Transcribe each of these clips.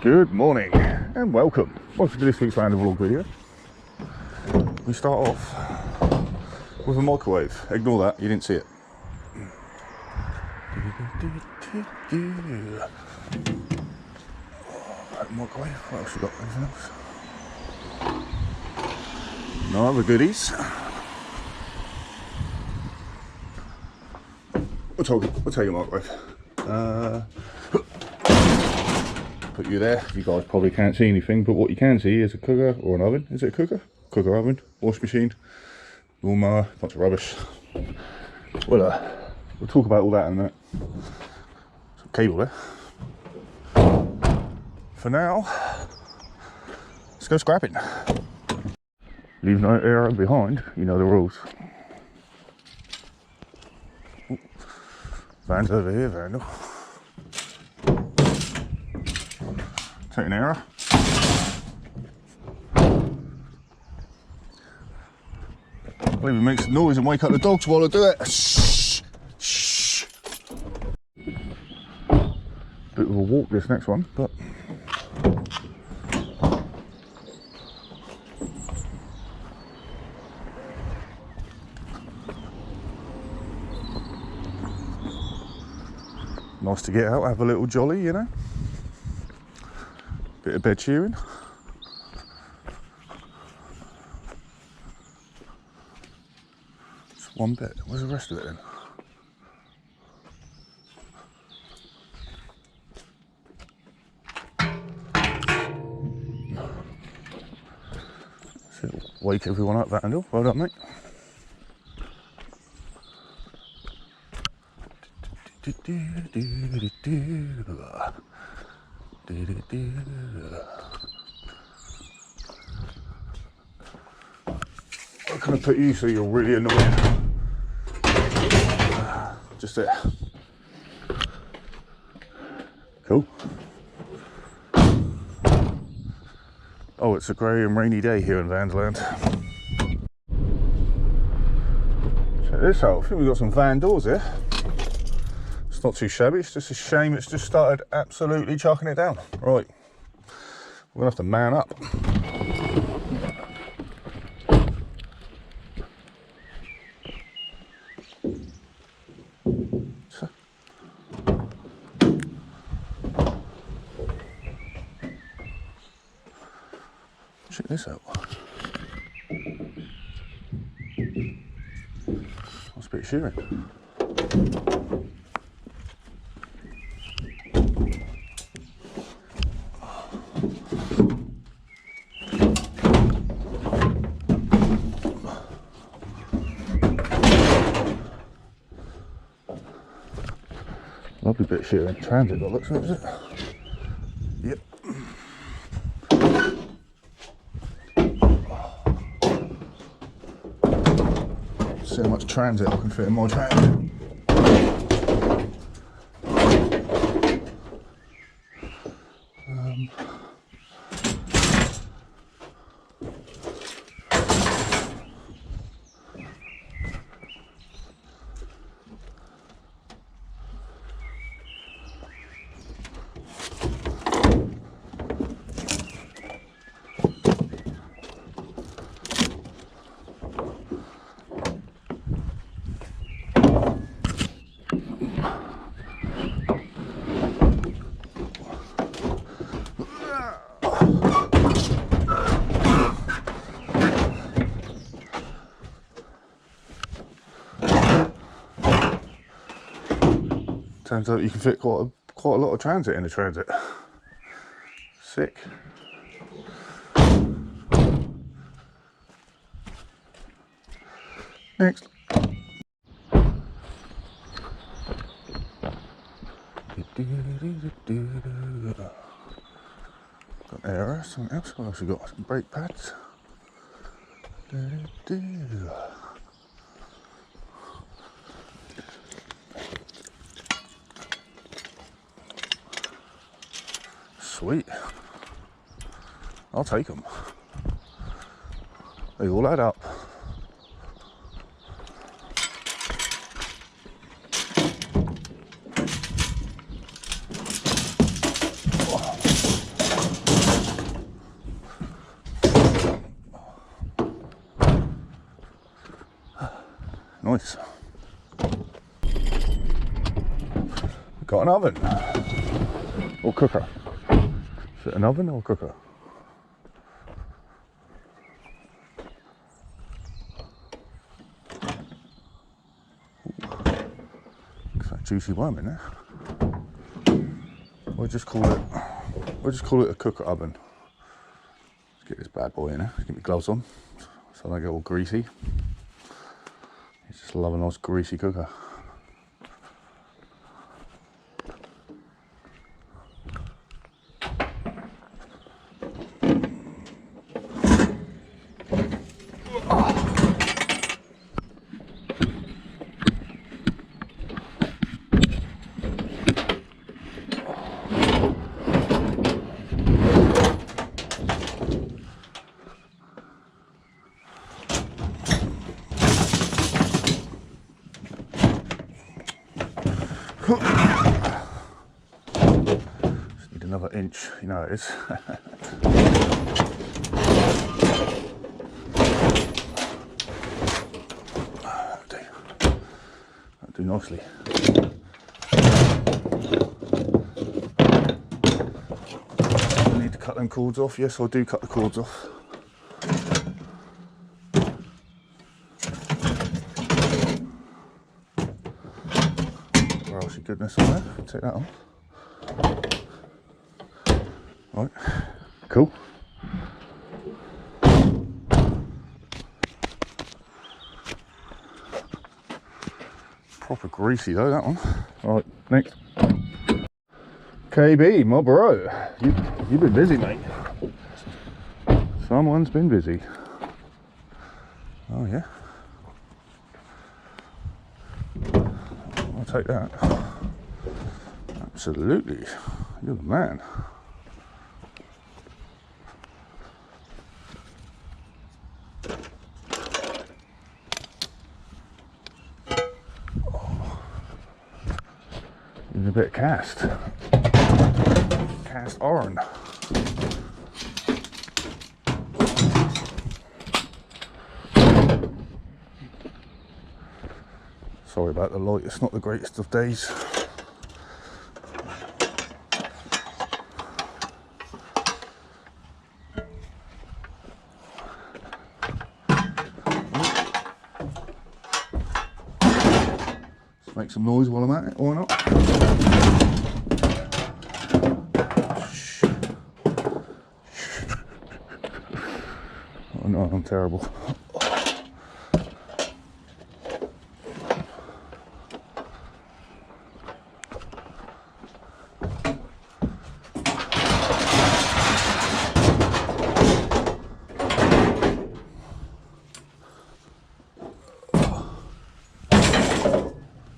Good morning and welcome. Welcome to this week's random vlog video. We start off with a microwave. Ignore that, you didn't see it. That microwave. What else we got? Anything else? No other goodies. We'll tell you microwave. Put you there. You guys probably can't see anything, but what you can see is a cooker or an oven. Is it a cooker? Cooker, oven, wash machine, lawnmower, bunch of rubbish. We'll talk about all that in a minute. Some cable there. For now, let's go scrapping. Leave no arrow behind, you know the rules. Ooh. Van's over here, Vandal. Take an arrow. I believe it makes noise and wake up the dogs while I do it. Shh. Shh. Bit of a walk this next one, but nice to get out, have a little jolly, you know. Bit of bed shearing. It's one bit. Where's the rest of it then? So it'll wake everyone up, that handle. Well done, mate. I'm gonna put you so you're really annoying. Just there. Cool. Oh, it's a grey and rainy day here in Vansland. Check this out. I think we've got some van doors here. It's not too shabby, it's just a shame it's just started absolutely chucking it down. Right, we're gonna have to man up. So. Check this out. That's a bit of shearing. Lovely bit of shearing. Transit, that looks like, is it? Yep. See how much transit I can fit in my transit. Turns out you can fit quite a lot of transit in a transit. Sick. Next. Got air, something else. What else we got? Some brake pads. Sweet. I'll take them. They all add up. Nice. Got an oven or cooker. Is it an oven or cooker? Looks like juicy worm in there. We'll just call it a cooker oven. Let's get this bad boy in there. Get my gloves on so I don't get all greasy. He's just love a nice greasy cooker. Just need another inch, you know it is. That'll do nicely. I need to cut them cords off. Yes, I do cut the cords off. Goodness on there, take that off. Right, cool. Proper greasy though, that one. Right, next. KB, my bro, you've been busy, mate. Someone's been busy. Oh yeah. I'll take that. Absolutely, you're the man. Oh. Even a bit of cast iron. Sorry about the light, it's not the greatest of days. Make some noise while I'm at it, why not? Oh no, I'm terrible.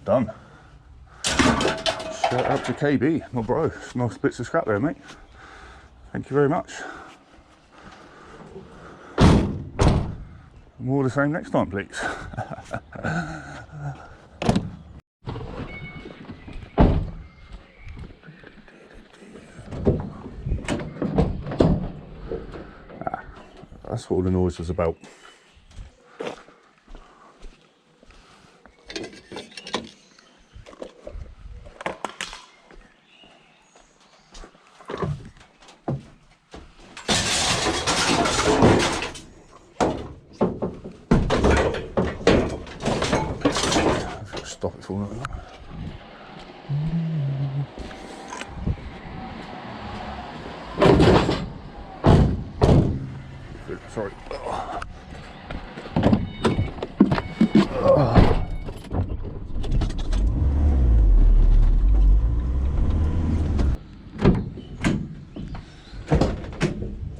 Done. Shout out to KB, my bro. Nice bits of scrap there, mate. Thank you very much. More the same next time, please. That's what all the noise was about. Stop it falling over. Sorry.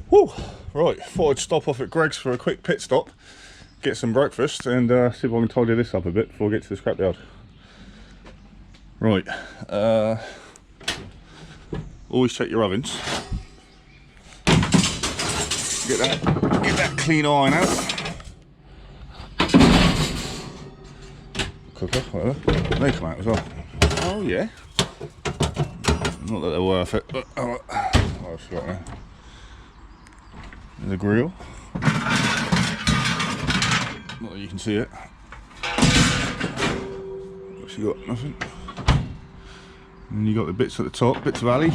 Woo! Right, thought I'd stop off at Greg's for a quick pit stop, get some breakfast, and see if I can tidy this up a bit before I get to the scrapyard. Right, always check your ovens. Get that clean iron out. Cooker, whatever. They come out as well. Oh yeah. Not that they're worth it, but oh, I've got there. There's a grill. Not that you can see it. What's you got? Nothing. And you got the bits at the top, bits of alley.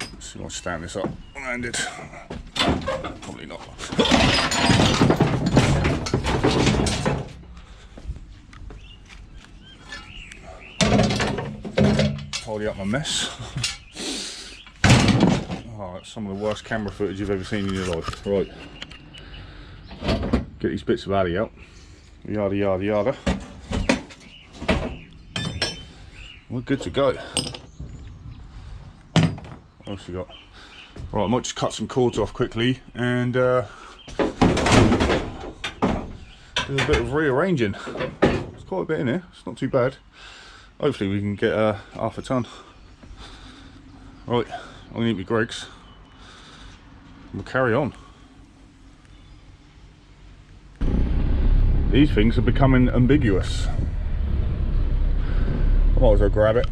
Let's see if I can stand this up one-handed. Probably not. Tidy up my mess. Oh, that's some of the worst camera footage you've ever seen in your life. Right. Get these bits of alley out. Yada yada yada. We're good to go. What else we got? Right, I might just cut some cords off quickly and do a bit of rearranging. There's quite a bit in here, it's not too bad. Hopefully we can get half a ton. Right, I'm gonna eat my Greggs. We'll carry on. These things are becoming ambiguous. I might as well grab it.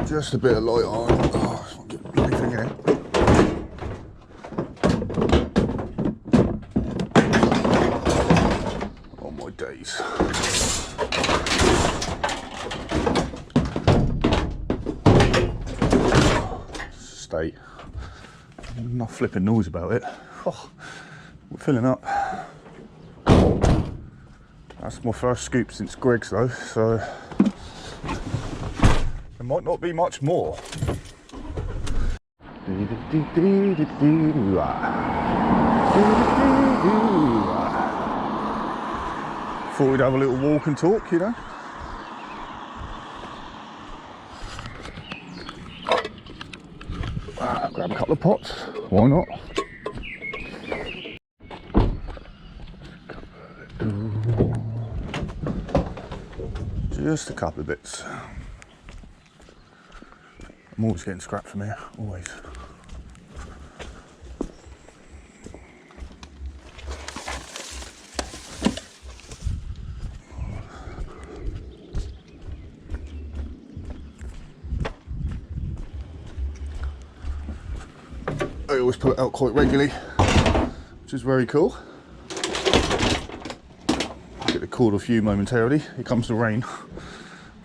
Just a bit of light on. Oh, I can't get anything in it. Oh my days. Stay. Not flipping noise about it. Oh, we're filling up. That's my first scoop since Greggs though, so there might not be much more. Thought we'd have a little walk and talk, you know. Grab a couple of pots, why not? Just a couple of bits. I'm always getting scrap from here, always. I always put it out quite regularly, which is very cool. Get the cord off you momentarily. Here comes the rain.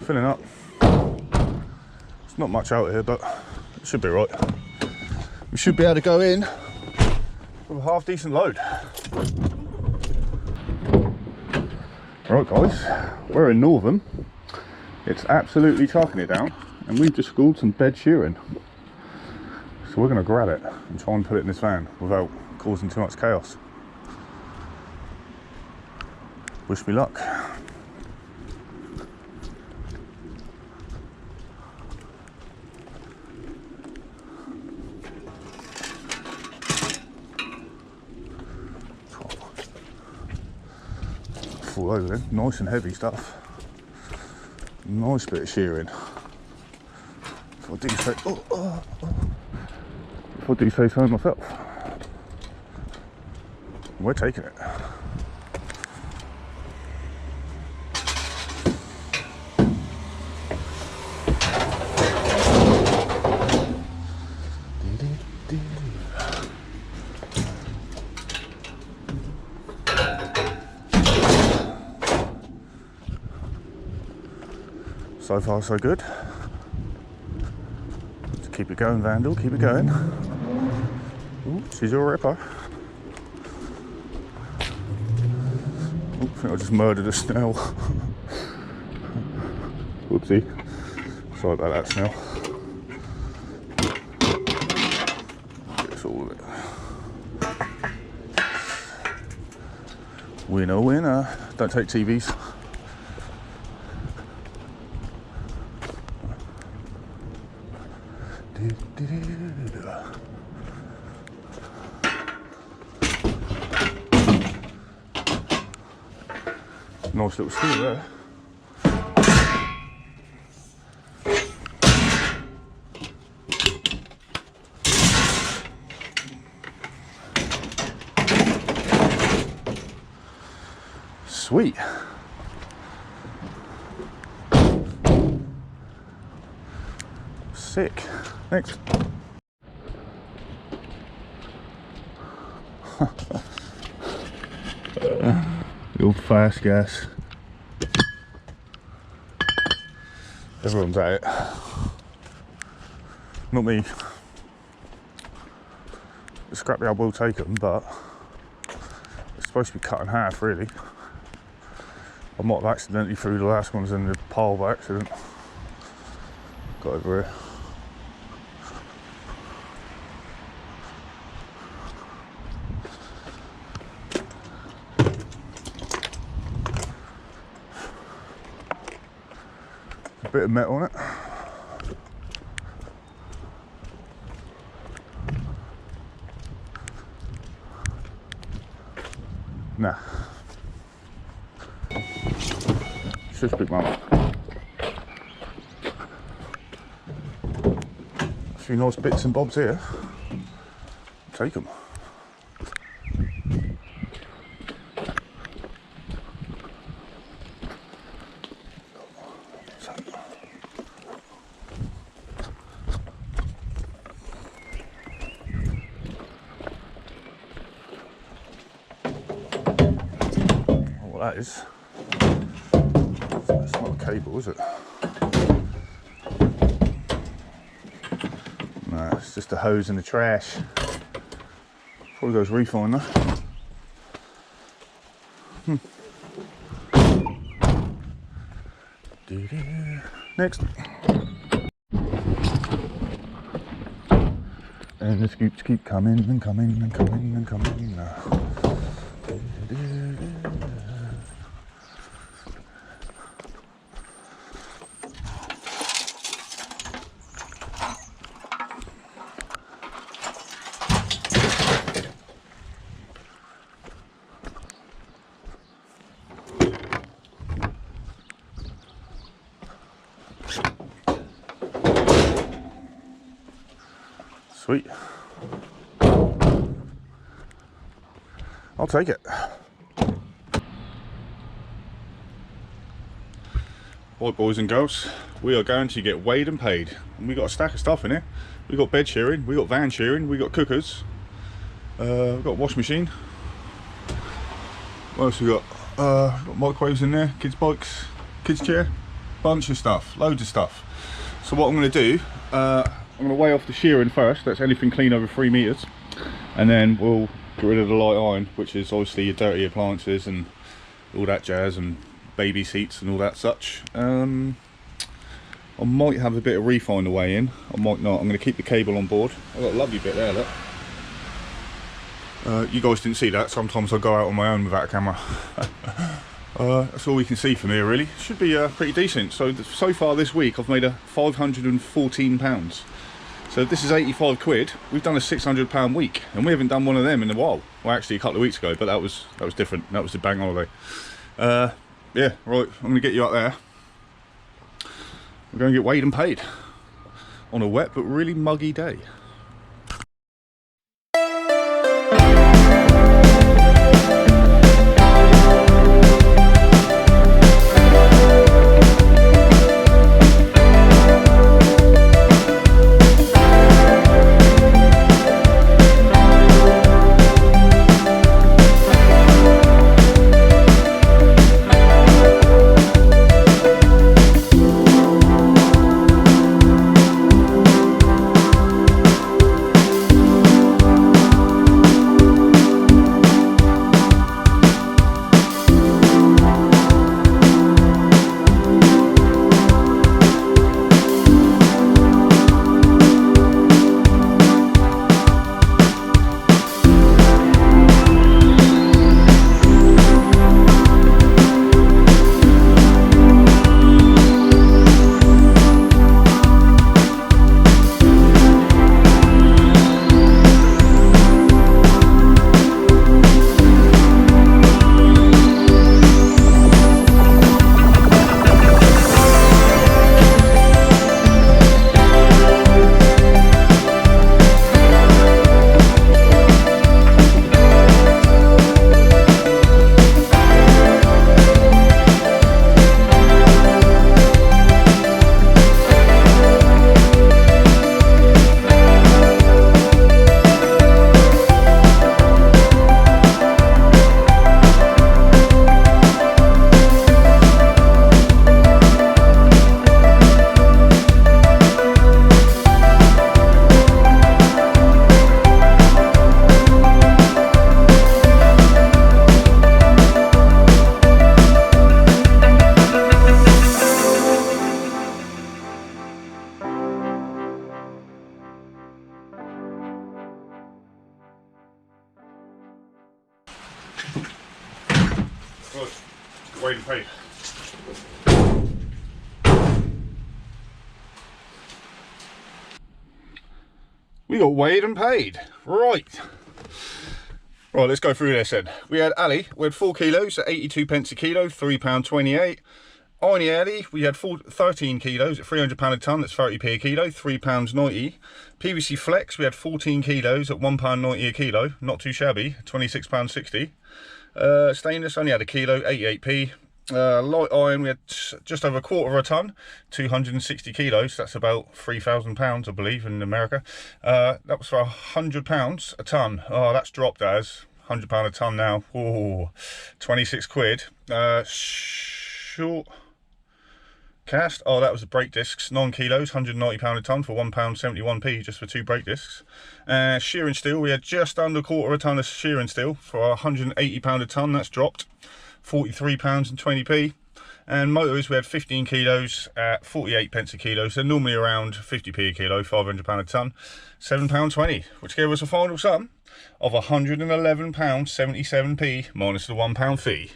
Filling up. It's not much out here, but it should be right. We should be able to go in with a half decent load. Right guys, we're in Northam. It's absolutely chucking it down, and we've just schooled some bed shearing. So we're going to grab it and try and put it in this van without causing too much chaos. Wish me luck. Fall over then, nice and heavy stuff. Nice bit of shearing. If I do say, if I do say so myself. We're taking it. So far so good. Just keep it going, Vandal, keep it going. Ooh, she's your ripper. Ooh, I think I just murdered a snail. Whoopsie. Sorry about that, snail. It's all of it. Winner, winner. Don't take TVs. Nice little stool there. Sweet. Sick. Next. The old fast gas. Everyone's at it. Not me. The scrapyard will take them, but it's supposed to be cut in half, really. I might have accidentally threw the last ones in the pile by accident. Got over here. A bit of metal on it. Nah. It's just big mama. A few nice bits and bobs here. Take them. That is. It's not a cable, is it? No, it's just a hose in the trash. Probably goes refine though. Next. And the scoops keep coming and coming and coming and coming. Sweet. I'll take it. Right, boys and girls, we are going to get weighed and paid. And we got a stack of stuff in here. We got bed shearing, we got van shearing, we got cookers, we've got a wash machine. What else we got? Got microwaves in there, kids' bikes, kids' chair, bunch of stuff, loads of stuff. So what I'm going to do, I'm going to weigh off the shearing first. That's anything clean over 3 meters, and then we'll get rid of the light iron, which is obviously your dirty appliances and all that jazz, and baby seats and all that such. I might have a bit of refine to weigh in, I might not. I'm going to keep the cable on board. I've got a lovely bit there, look. You guys didn't see that. Sometimes I go out on my own without a camera. That's all we can see from here, really. Should be pretty decent. So far this week I've made a £514. So this is 85 quid. We've done a £600 week, and we haven't done one of them in a while. Well, actually a couple of weeks ago, but that was different. That was the bank holiday. Yeah, right. I'm going to get you up there. We're going to get weighed and paid on a wet but really muggy day. weighed and paid. We got weighed and paid. Right. Right, let's go through this then. We had Ali, we had 4 kilos at 82 pence a kilo, £3.28. Irony Ali, we had 13 kilos at £300 a tonne, that's 30p a kilo, £3.90. PVC Flex, we had 14 kilos at £1.90 a kilo, not too shabby, £26.60. Stainless only had a kilo, 88p. Light iron, we had just over a quarter of a tonne, 260 kilos, that's about £3,000 I believe in America. That was for £100 a tonne. Oh, that's dropped as £100 a tonne now. Oh, 26 quid. Short cast, oh, that was the brake discs, 9 kilos, £190 a tonne for £1.71p just for 2 brake discs. Shearing steel, we had just under a quarter of a tonne of shearing steel for £180 a tonne, that's dropped, £43.20p. And motors, we had 15 kilos at 48 pence a kilo, so normally around 50p a kilo, £500 a tonne, £7.20, which gave us a final sum of £111.77p minus the £1 fee.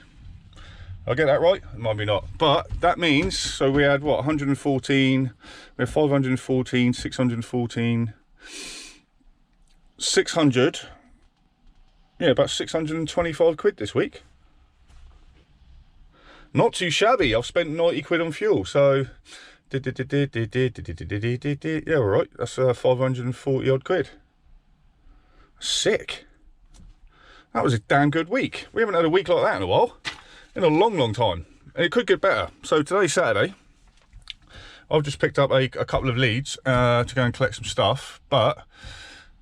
I get that right? It might be not. But that means, so we had what, 114, we had 514, 614, 600, yeah, about 625 quid this week. Not too shabby. I've spent 90 quid on fuel, so yeah, all right, that's 540 odd quid. Sick. That was a damn good week. We haven't had a week like that in a while. In a long time, and it could get better. So today's Saturday. I've just picked up a couple of leads to go and collect some stuff, but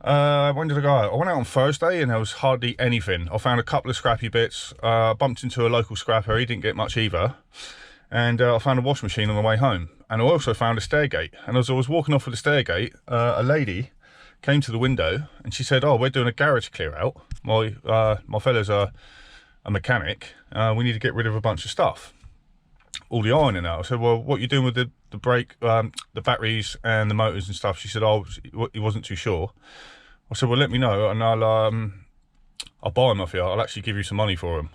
when did I go out? I went out on Thursday and there was hardly anything. I found a couple of scrappy bits, bumped into a local scrapper, he didn't get much either, and I found a washing machine on the way home, and I also found a stairgate. And as I was walking off of the stairgate, a lady came to the window and she said, oh, we're doing a garage clear out, my fella's a mechanic, we need to get rid of a bunch of stuff, all the ironing out. I said, well, what are you doing with the brake, the batteries and the motors and stuff? She said, oh, he wasn't too sure. I said, well, let me know and I'll buy them off you. I'll actually give you some money for them.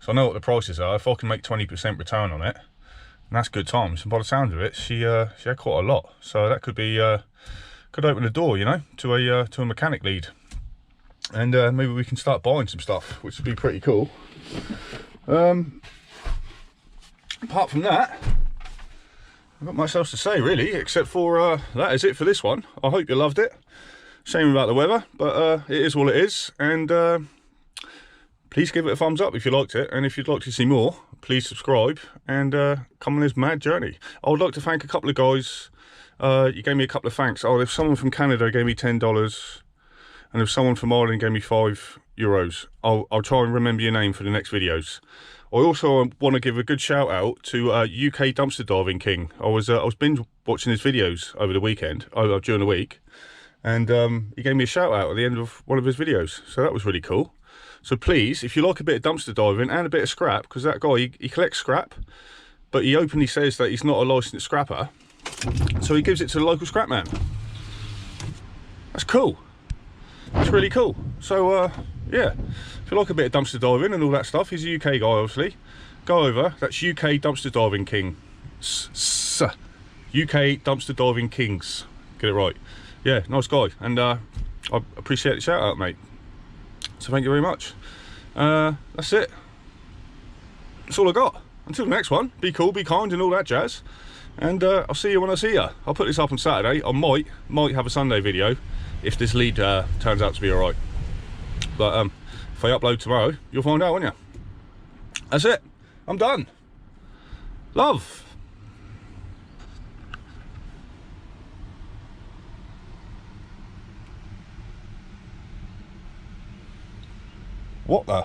So I know what the prices are. If I can make 20% return on it, and that's good times. And by the sound of it, she had quite a lot, so that could be could open the door, you know, to a mechanic lead. And maybe we can start buying some stuff, which would be pretty cool. Apart from that, I've got much else to say really, except for that is it for this one. I hope you loved it. Shame about the weather, but it is what it is. And please give it a thumbs up if you liked it, and if you'd like to see more, please subscribe and come on this mad journey. I would like to thank a couple of guys. You gave me a couple of thanks. Oh, there's someone from Canada gave me $10. And if someone from Ireland gave me €5, I'll try and remember your name for the next videos. I also want to give a good shout out to UK Dumpster Diving King. I was binge watching his videos over the weekend, during the week, and he gave me a shout out at the end of one of his videos, so that was really cool. So please, if you like a bit of dumpster diving and a bit of scrap, because that guy, he collects scrap, but he openly says that he's not a licensed scrapper, so he gives it to the local scrap man. That's cool. It's really cool. So yeah, if you like a bit of dumpster diving and all that stuff, he's a UK guy obviously, go over. That's UK Dumpster Diving King. UK Dumpster Diving Kings, get it right. Yeah, nice guy, and I appreciate the shout out, mate, so thank you very much. That's it, that's all I got. Until the next one, be cool, be kind and all that jazz, and I'll see you when I see you. I'll put this up on Saturday. I might have a Sunday video if this lead turns out to be alright, but if I upload tomorrow, you'll find out, won't you? That's it, I'm done. Love. What the?